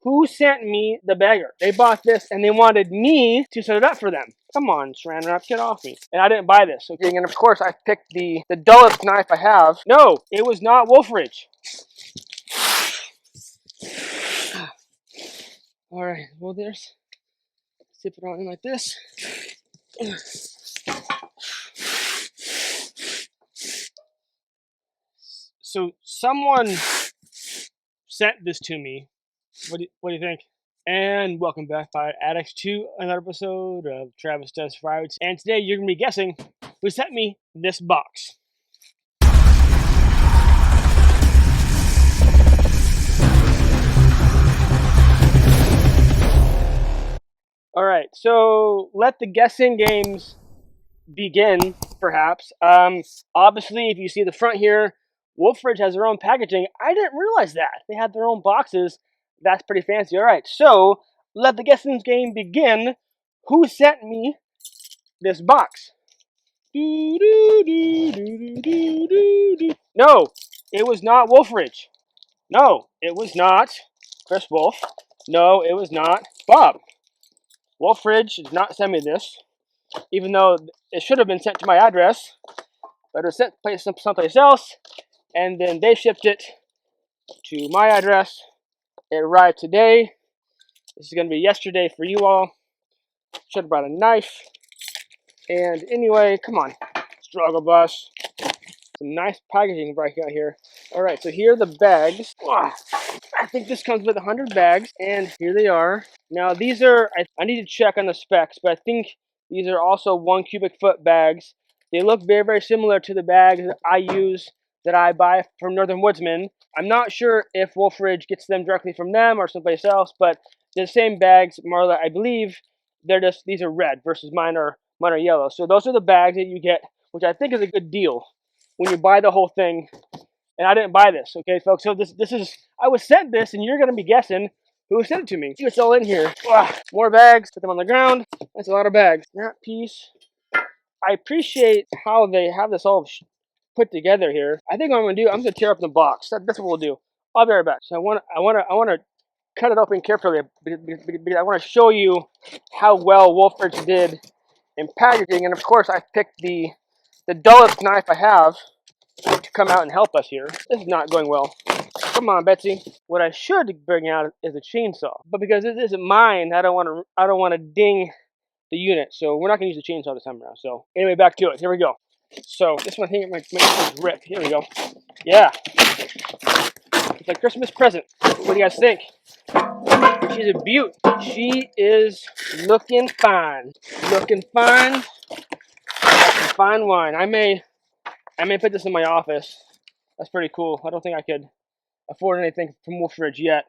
Who sent me the bagger? They bought this and they wanted me to set it up for them. Come on, Saran Wrap, get off me. And I didn't buy this. Okay, and of course I picked the dullest knife I have. No, it was not Wolfridge. All right, well there's, zip it on in like this. So someone sent this to me. What do you think? And welcome back, Fire Addicts, to another episode of Travis Does Fireworks. And today you're going to be guessing who sent me this box. Alright, so let the guessing games begin, perhaps. Obviously, if you see the front here, Wolfridge has their own packaging. I didn't realize that. They had their own boxes. That's pretty fancy. Alright, so let the guessing game begin. Who sent me this box? No, it was not Wolfridge. No, it was not Chris Wolf. No, it was not Bob. Wolfridge did not send me this, even though it should have been sent to my address, but it was sent someplace else, and then they shipped it to my address. It arrived today. This is going to be yesterday for you all. Should have brought a knife. And anyway, come on, struggle bus. Some nice packaging right here. Alright, so here are the bags. I think this comes with 100 bags, and here they are. Now these are, I need to check on the specs, but I think these are also 1 cubic foot bags. They look very, very similar to the bags that I use, that I buy from Northern Woodsman. I'm not sure if Wolfridge gets them directly from them or someplace else, but they're the same bags, Marla, I believe. These are red versus mine are yellow. So those are the bags that you get, which I think is a good deal when you buy the whole thing. And I didn't buy this, okay, folks? So this is, I was sent this, and you're going to be guessing who sent it to me. See what's all in here. More bags, put them on the ground. That's a lot of bags. That piece. I appreciate how they have this all put together here. I think what I'm going to do, I'm going to tear up the box. That's what we'll do. I'll be right back. So I want to cut it open carefully because I want to show you how well Wolfridge did in packaging. And of course, I picked the dullest knife I have to come out and help us here. This is not going well. Come on, Betsy. What I should bring out is a chainsaw, but because this isn't mine, I don't want to ding the unit. So we're not gonna use the chainsaw this time around. So anyway, back to it. Here we go. So this one, I think it might rip. Here we go. Yeah, it's a Christmas present. What do you guys think? She's a beaut. She is looking fine. Looking fine. Fine wine. I may put this in my office. That's pretty cool. I don't think I could afford anything from Wolfridge yet,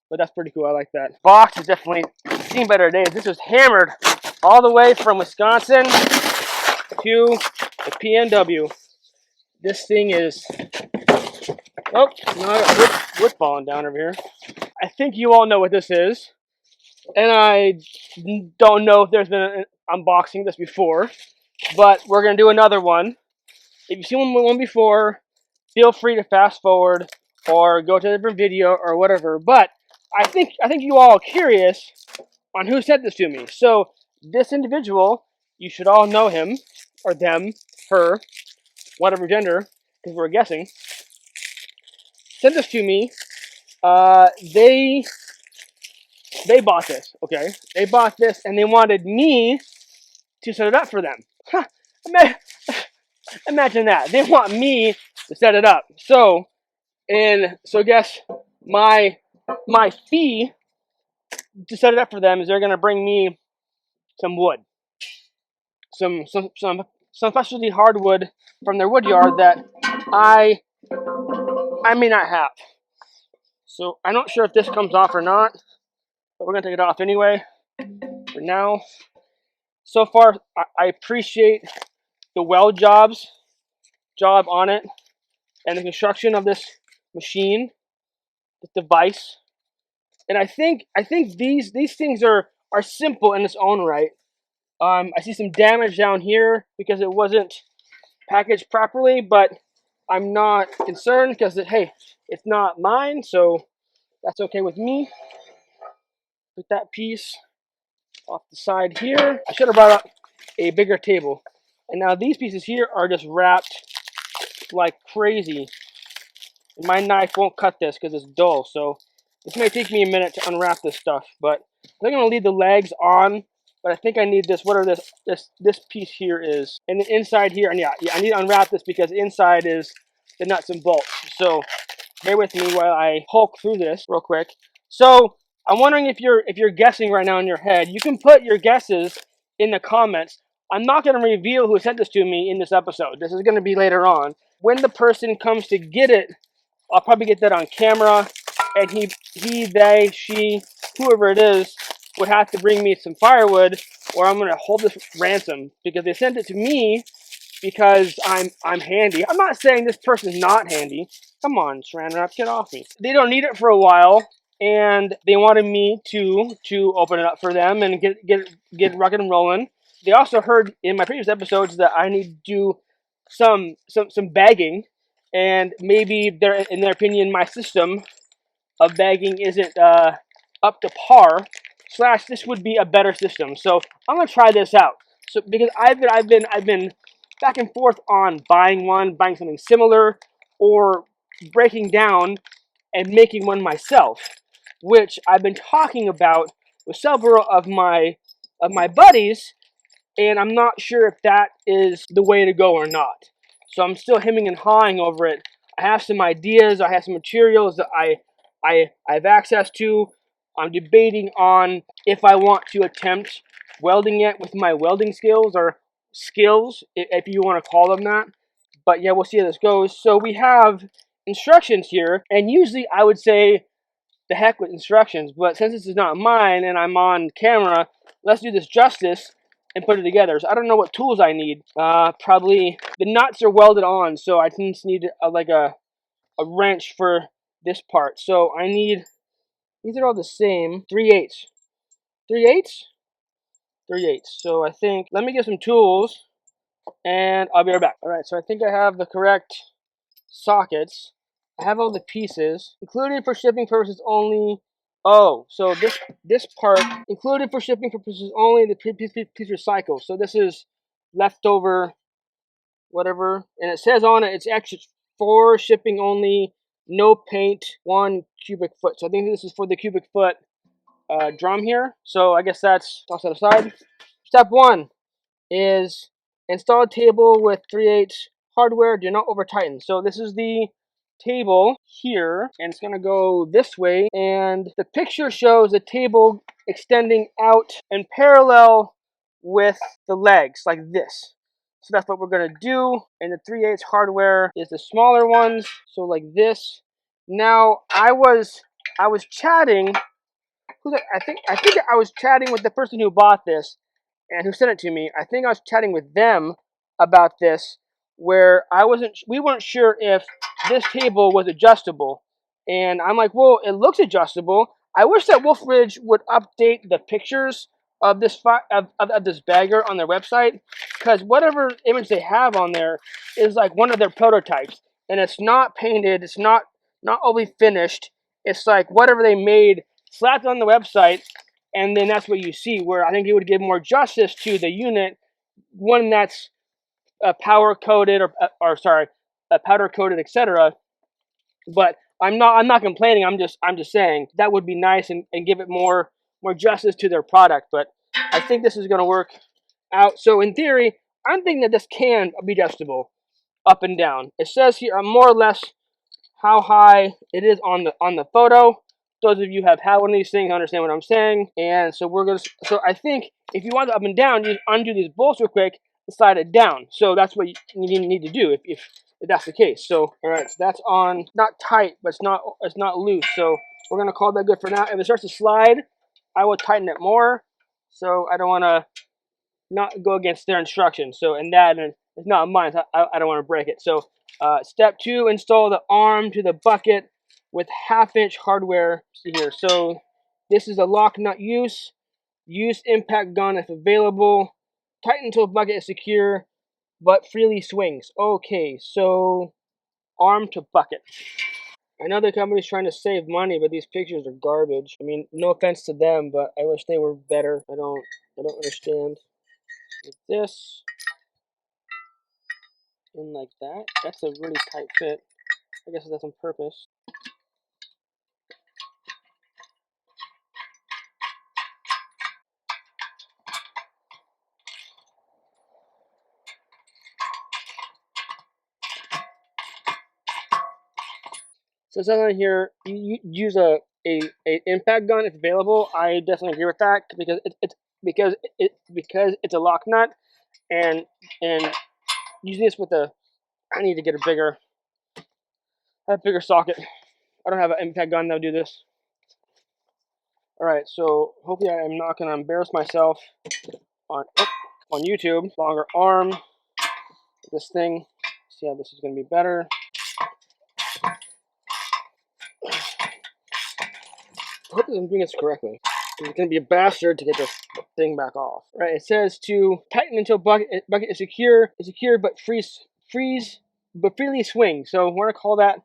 but that's pretty cool. I like that. Box has definitely seen better days. This was hammered all the way from Wisconsin to the PNW. This thing is, oh, no, I got wood falling down over here. I think you all know what this is, and I don't know if there's been an unboxing of this before, but we're gonna do another one. If you've seen one before, feel free to fast forward or go to a different video or whatever. But I think you all are curious on who sent this to me. So this individual, you should all know him or them, her, whatever gender, because we're guessing, sent this to me. They bought this, okay? They bought this and they wanted me to set it up for them. Huh. Imagine that. They want me to set it up. So guess my fee to set it up for them is they're gonna bring me some wood, some specialty hardwood from their wood yard that I may not have. So I'm not sure if this comes off or not, but we're gonna take it off anyway for now. So far, I appreciate the weld job on it and the construction of this machine, this device. And I think these things are simple in its own right. I see some damage down here because it wasn't packaged properly, but I'm not concerned because hey, it's not mine, so that's okay with me. Put that piece off the side here. I should have brought up a bigger table. And now these pieces here are just wrapped like crazy. And my knife won't cut this because it's dull, so this may take me a minute to unwrap this stuff. But I'm gonna leave the legs on. But I think I need this. Whatever this piece here is, and the inside here. And yeah, I need to unwrap this because inside is the nuts and bolts. So bear with me while I hulk through this real quick. So I'm wondering if you're guessing right now in your head. You can put your guesses in the comments. I'm not going to reveal who sent this to me in this episode. This is going to be later on. When the person comes to get it, I'll probably get that on camera, and he, they, she, whoever it is, would have to bring me some firewood, or I'm going to hold this ransom because they sent it to me because I'm handy. I'm not saying this person's not handy. Come on, Saran Wrap, get off me. They don't need it for a while, and they wanted me to open it up for them and get rocket and rolling. They also heard in my previous episodes that I need to do some bagging, and maybe in their opinion, my system of bagging isn't up to par. Slash, this would be a better system. So I'm gonna try this out. So because I've been back and forth on buying something similar, or breaking down and making one myself, which I've been talking about with several of my buddies, and I'm not sure if that is the way to go or not. So I'm still hemming and hawing over it. I have some ideas. I have some materials that I have access to. I'm debating on if I want to attempt welding it with my welding skills, or skills, if you want to call them that. But yeah, we'll see how this goes. So we have instructions here, and usually I would say the heck with instructions, but since this is not mine and I'm on camera, let's do this justice and put it together. So I don't know what tools I need. Probably the nuts are welded on, so I just need like a wrench for this part. So I need, these are all the same, 3/8. 3/8? 3/8. So I think, let me get some tools and I'll be right back. Alright, so I think I have the correct sockets. I have all the pieces included for shipping purposes only. Oh, so this part included for shipping purposes only. The piece recycled. So this is leftover, whatever, and it says on it it's extra for shipping only. No paint, 1 cubic foot. So I think this is for the cubic foot drum here. So I guess that's toss that aside. Step 1 is install a table with 3/8 hardware. Do not over tighten. So this is the table here, and it's gonna go this way, and the picture shows the table extending out and parallel with the legs like this. So that's what we're gonna do, and the 3/8 hardware is the smaller ones, so like this. Now I was chatting, I think I was chatting with the person who bought this and who sent it to me. I think I was chatting with them about this, where we weren't sure if this table was adjustable, and I'm like, well, it looks adjustable. I wish that Wolfridge would update the pictures of this of this bagger on their website, because whatever image they have on there is like one of their prototypes, and it's not painted. It's not overly finished. It's like whatever they made, slapped on the website, and then that's what you see. Where I think it would give more justice to the unit, one that's power coated or sorry, powder coated, etc. But I'm not complaining. I'm just saying that would be nice and give it more justice to their product. But I think this is going to work out. So in theory, I'm thinking that this can be adjustable up and down. It says here more or less how high it is on the photo. Those of you who have had one of these things understand what I'm saying. And so so I think if you want it up and down, you just undo these bolts real quick and slide it down. So that's what you need to do if that's the case. So all right, so that's on, not tight, but it's not loose. So we're gonna call that good for now. If it starts to slide, I will tighten it more. So I don't want to not go against their instructions. So and it's not mine. So I don't want to break it. So step 2, install the arm to the bucket with 1/2-inch hardware. See here. So this is a lock nut use. Use impact gun if available. Tighten until bucket is secure, but freely swings. Okay, so arm to bucket. I know the company's trying to save money, but these pictures are garbage. I mean, no offense to them, but I wish they were better. I don't understand. Like this, and like that. That's a really tight fit. I guess that's on purpose. So it says on here, you use a impact gun if available. I definitely agree with that because because it's a lock nut, and using this with a, I need to get a bigger socket. I don't have an impact gun that'll do this. All right, so hopefully I'm not gonna embarrass myself on YouTube. Longer arm, this thing. See how this is gonna be better. I hope I'm doing this correctly. It's gonna be a bastard to get this thing back off. Right, it says to tighten until bucket is secure, but freely swing. So we're gonna call that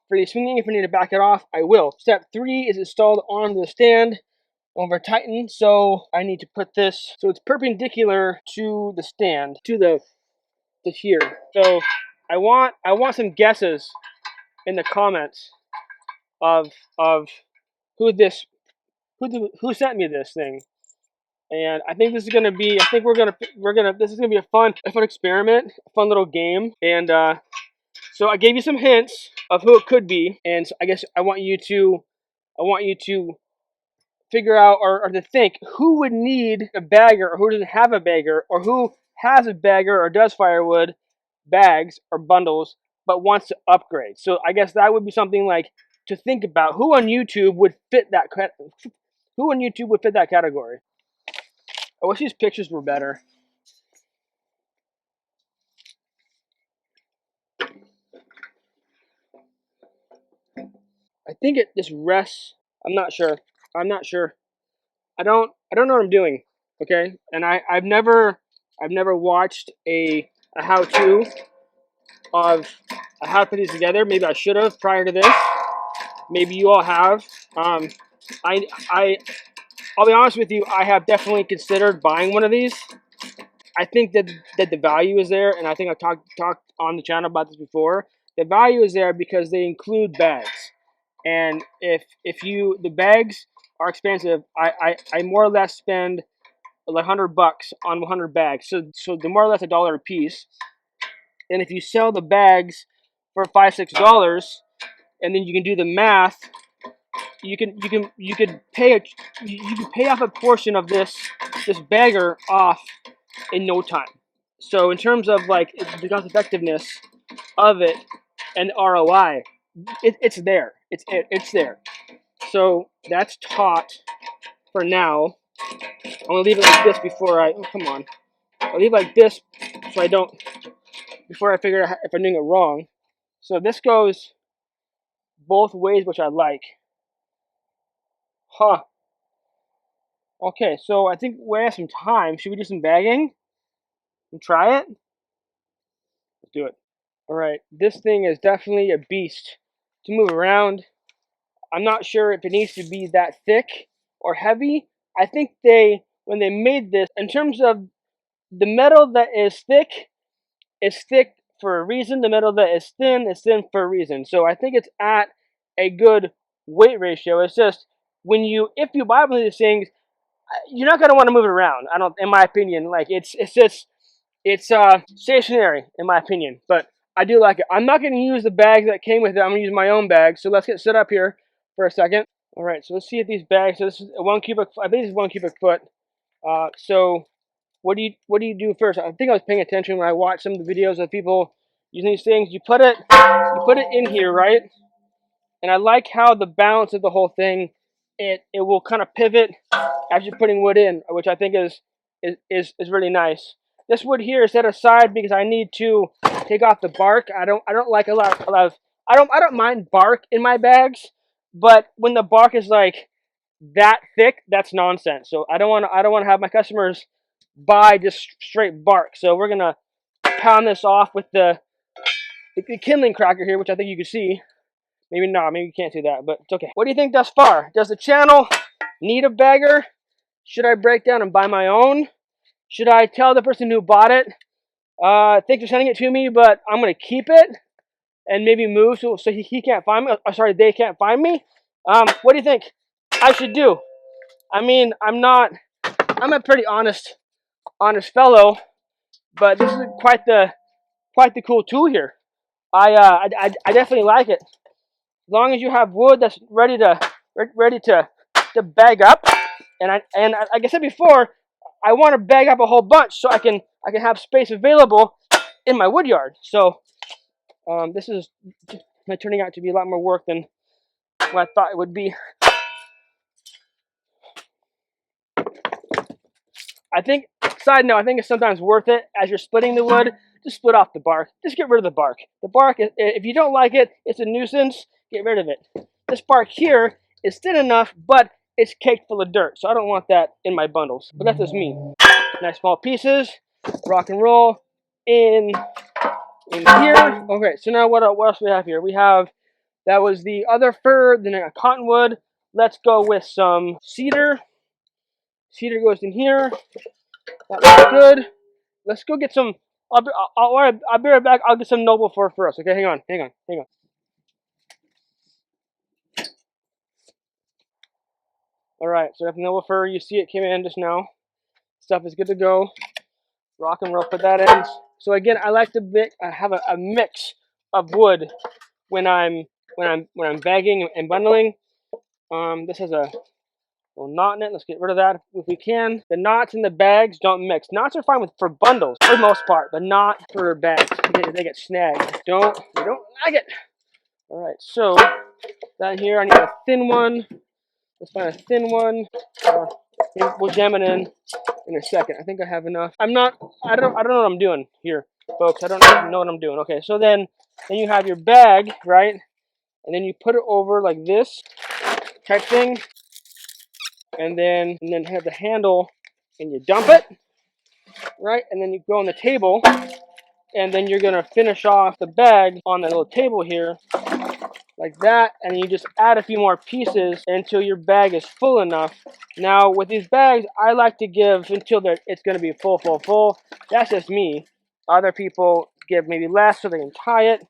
freely swinging. If I need to back it off, I will. Step 3 is installed onto the stand over tighten. So I need to put this so it's perpendicular to the stand, to here. So I want some guesses in the comments of who who sent me this thing. And I think this is gonna be. I think This is gonna be a fun experiment, a fun little game. And so I gave you some hints of who it could be, and so I guess I want you to figure out or to think who would need a bagger or who doesn't have a bagger or who has a bagger or does firewood bags or bundles but wants to upgrade. So I guess that would be something like to think about who on YouTube would fit that category. I wish these pictures were better. I think it just rests. I'm not sure. I don't know what I'm doing. Okay, and I've never watched a how-to of how to put these together. Maybe I should have prior to this. Maybe you all have. I I'll be honest with you. I have definitely considered buying one of these. I think that the value is there, and I think I've talked on the channel about this before. The value is there because they include bags, and if the bags are expensive, I more or less spend like $100 on 100 bags. So the more or less $1 a piece. And if you sell the bags for $5-6, and then you can do the math, you could pay off a portion of this bagger off in no time. So in terms of like the cost effectiveness of it and ROI, it's there. It's there. So that's taught for now. I'm gonna leave it like this before I. Oh, come on. I'll leave it like this so I don't. Before I figure out if I'm doing it wrong. So this goes both ways, which I like. Huh. Okay, so I think we have some time. Should we do some bagging and try it? Let's do it. All right, this thing is definitely a beast to move around. I'm not sure if it needs to be that thick or heavy. I think when they made this, in terms of the metal that is thick for a reason. The metal that is thin for a reason. So I think it's at a good weight ratio. It's just if you buy one of these things, you're not gonna want to move it around. I don't, in my opinion. Like it's stationary in my opinion. But I do like it. I'm not gonna use the bags that came with it. I'm gonna use my own bags. So let's get set up here for a second. All right. So let's see if these bags. So this is 1 cubic. I think this is 1 cubic foot. So what do you do first? I think I was paying attention when I watched some of the videos of people using these things. You put it in here, right? And I like how the balance of the whole thing, it will kind of pivot as you're putting wood in, which I think is really nice. This wood here is set aside because I need to take off the bark. I don't like a lot of I don't mind bark in my bags, but when the bark is like that thick, that's nonsense. So I don't want to have my customers buy just straight bark. So we're gonna pound this off with the kindling cracker here, which I think you can see. Maybe not. Maybe you can't do that, but it's okay. What do you think thus far? Does the channel need a bagger? Should I break down and buy my own? Should I tell the person who bought it, thanks for sending it to me, but I'm going to keep it and maybe move so he can't find me? Sorry, they can't find me? What do you think I should do? I mean, I'm a pretty honest fellow, but this is quite the cool tool here. I definitely like it. As long as you have wood that's ready to bag up, and like I said before, I want to bag up a whole bunch so I can have space available in my wood yard. So this is turning out to be a lot more work than what I thought it would be. I think, side note, I think it's sometimes worth it as you're splitting the wood, just split off the bark. Just get rid of the bark. The bark, if you don't like it, it's a nuisance, get rid of it. This bark here is thin enough, but it's caked full of dirt, so I don't want that in my bundles. But that's just me. Nice small pieces, rock and roll in here. Okay, so now what else do we have here? We have, that was the other fir, then a cottonwood. Let's go with some cedar. Cedar goes in here. That looks good. Let's go get some. I'll be right back. I'll get some noble fir first. Okay, hang on. All right, so I have noble fir. You see it came in just now. Stuff is good to go. Rock and roll. Put that in. So again, I like to have a mix of wood when I'm bagging and bundling. This has a little knot in it. Let's get rid of that if we can. The knots in the bags don't mix. Knots are fine for bundles for the most part, but not for bags. They get snagged. We don't like it. All right, so down here I need a thin one. Let's find a thin one. We'll jam it in a second. I think I have enough. I don't know what I'm doing here, folks. I don't know what I'm doing. Okay, so then you have your bag, right? And then you put it over like this type thing. And then have the handle, and you dump it, right? And then you go on the table, and then you're gonna finish off the bag on the little table here, like that, and you just add a few more pieces until your bag is full enough. Now with these bags, I like to give until it's gonna be full. That's just me. Other people give maybe less so they can tie it.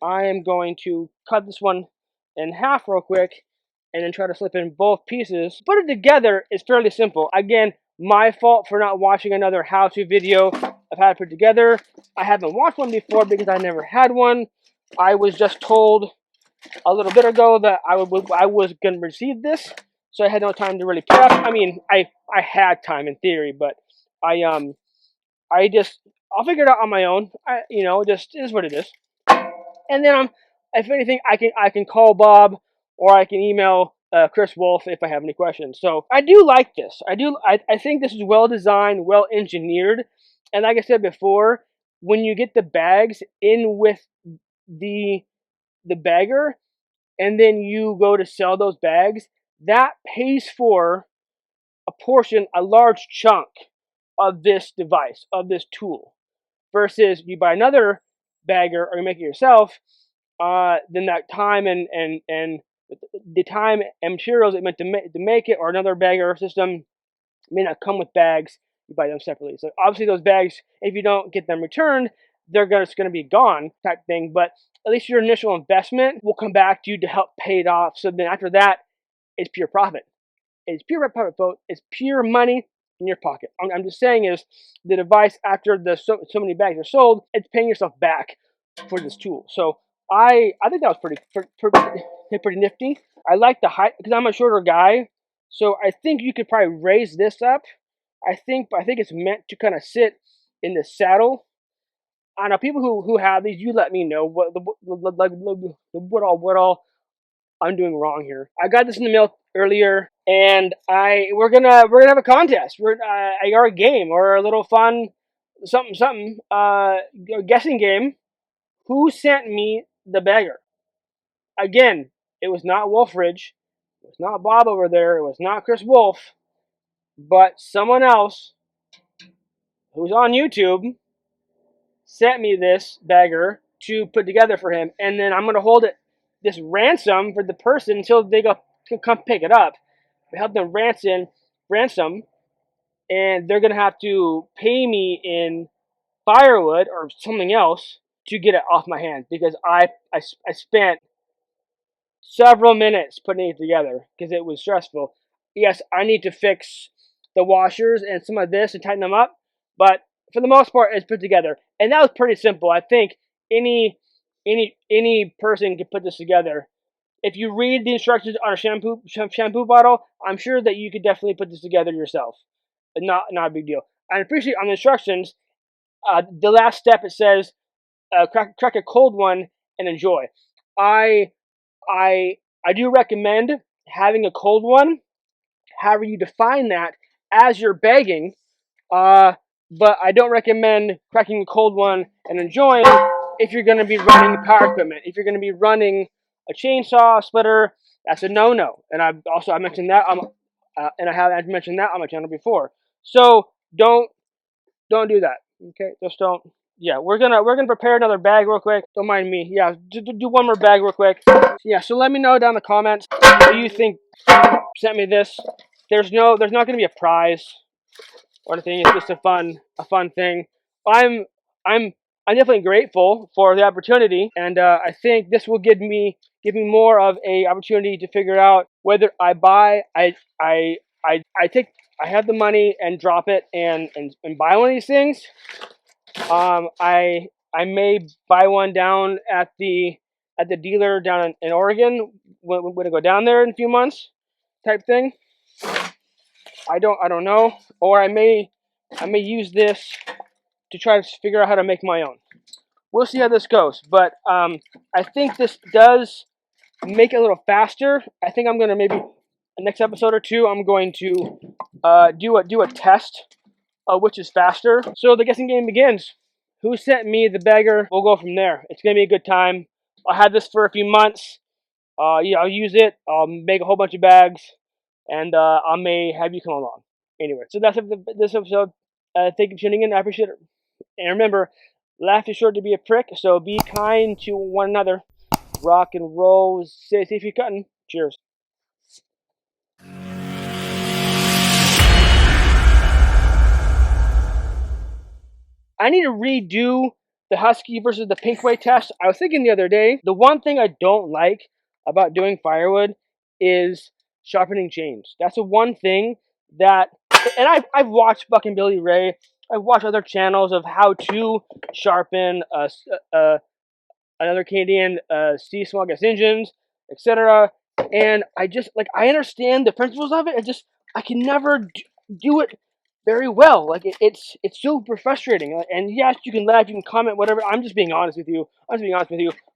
I am going to cut this one in half real quick and then try to slip in both pieces. Put it together is fairly simple. Again, my fault for not watching another how-to video of how to put it together. I haven't watched one before because I never had one. I was just told a little bit ago that I was going to receive this, so I had no time to really prep. I mean, I had time in theory, but I'll figure it out on my own. Just is what it is. And then if anything, I can call Bob, or I can email Chris Wolf if I have any questions. So I do like this. I think this is well designed, well engineered, and like I said before, when you get the bags in with the bagger, and then you go to sell those bags, that pays for a large chunk of this device, of this tool, versus you buy another bagger or you make it yourself. Then that time and the time and materials it meant to make it, or another bagger system, may not come with bags. You buy them separately. So obviously those bags, if you don't get them returned, they're just going to be gone type thing. But at least your initial investment will come back to you to help pay it off. So then after that, it's pure profit. It's pure profit, folks. It's pure money in your pocket. I'm just saying is the device, after so many bags are sold, it's paying yourself back for this tool. So I think that was pretty nifty. I like the height because I'm a shorter guy, so I think you could probably raise this up. I think it's meant to kind of sit in the saddle. I know people who have these. You let me know what all I'm doing wrong here. I got this in the mail earlier, and we're gonna have a contest. Or a game, or a little fun something guessing game. Who sent me the bagger? Again, it was not Wolfridge. It was not Bob over there. It was not Chris Wolf. But someone else who's on YouTube sent me this bagger to put together for him. And then I'm going to hold it this ransom for the person until they come pick it up. We help them ransom, and they're gonna have to pay me in firewood or something else to get it off my hands because I spent several minutes putting it together because it was stressful. Yes, I need to fix the washers and some of this and tighten them up, but for the most part, it's put together, and that was pretty simple. I think any person can put this together. If you read the instructions on a shampoo bottle, I'm sure that you could definitely put this together yourself. Not a big deal. I appreciate on the instructions, the last step it says, crack a cold one and enjoy. I I I do recommend having a cold one. However, you define that as you're bagging. But I don't recommend cracking a cold one and enjoying if you're going to be running power equipment. If you're going to be running a chainsaw, splitter, that's a no-no. And I mentioned that and I have mentioned that on my channel before. So don't do that. Okay, just don't. Yeah, we're gonna prepare another bag real quick. Don't mind me. Yeah, do one more bag real quick. Yeah, so let me know down in the comments what you think. Sent me this. There's not gonna be a prize or anything. It's just a fun thing. I'm I'm I'm definitely grateful for the opportunity, and I think this will give me more of a opportunity to figure out whether I buy I take I have the money and drop it and buy one of these things. I may buy one down at the dealer down in Oregon when I go down there in a few months, type thing. I don't know, or I may use this to try to figure out how to make my own. We'll see how this goes, but I think this does make it a little faster. I think I'm gonna maybe the next episode or two. I'm going to do a test which is faster. So the guessing game begins. Who sent me the bagger? We'll go from there. It's gonna be a good time. I'll have this for a few months. Yeah, I'll use it. I'll make a whole bunch of bags, and I may have you come along. Anyway, so that's it for this episode. Thank you for tuning in. I appreciate it. And remember, life is short to be a prick, so be kind to one another. Rock and roll. Stay safe, you're cutting. Cheers. I need to redo the Husky versus the Pinkway test. I was thinking the other day, the one thing I don't like about doing firewood is sharpening chains. That's the one thing that, and I've watched fucking Billy Ray. I've watched other channels of how to sharpen another Canadian Steve Small Gas engines, etc. And I just I understand the principles of it. I can never do it very well. Like it's super frustrating. And yes, you can laugh, you can comment, whatever. I'm just being honest with you.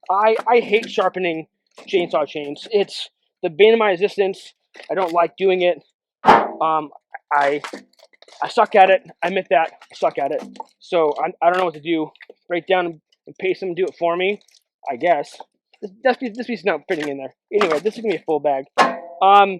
I hate sharpening chainsaw chains. It's the bane of my existence. I don't like doing it. I suck at it. I admit that. I suck at it. So I don't know what to do. Break down and pay someone to do it for me, I guess. This piece is not fitting in there. Anyway, this is gonna be a full bag.